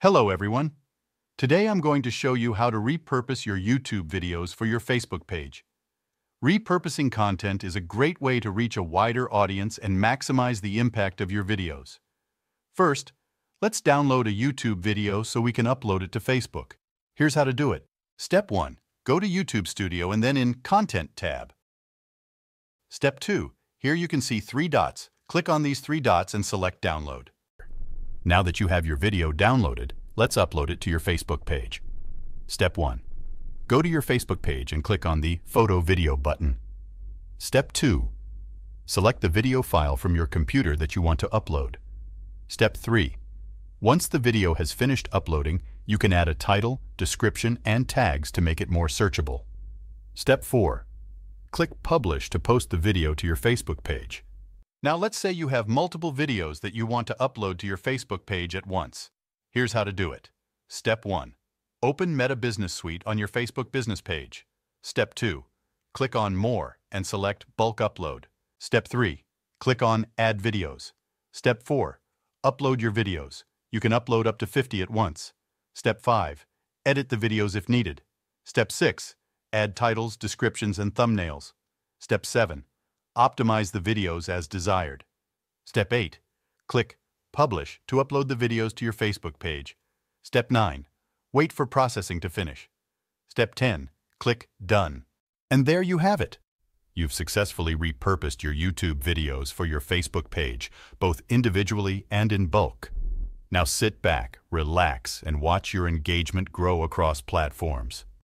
Hello everyone. Today I'm going to show you how to repurpose your YouTube videos for your Facebook page. Repurposing content is a great way to reach a wider audience and maximize the impact of your videos. First, let's download a YouTube video so we can upload it to Facebook. Here's how to do it. Step 1. Go to YouTube Studio and then in Content tab. Step 2. Here you can see 3 dots. Click on these 3 dots and select Download. Now that you have your video downloaded, let's upload it to your Facebook page. Step 1. Go to your Facebook page and click on the Photo Video button. Step 2. Select the video file from your computer that you want to upload. Step 3. Once the video has finished uploading, you can add a title, description, and tags to make it more searchable. Step 4. Click Publish to post the video to your Facebook page. Now let's say you have multiple videos that you want to upload to your Facebook page at once. Here's how to do it. Step 1. Open Meta Business Suite on your Facebook business page. Step 2. Click on More and select Bulk Upload. Step 3. Click on Add Videos. Step 4. Upload your videos. You can upload up to 50 at once. Step 5. Edit the videos if needed. Step 6. Add titles, descriptions, and thumbnails. Step 7. Optimize the videos as desired. Step 8. Click Publish to upload the videos to your Facebook page. Step 9. Wait for processing to finish. Step 10. Click Done. And there you have it. You've successfully repurposed your YouTube videos for your Facebook page, both individually and in bulk. Now sit back, relax, and watch your engagement grow across platforms.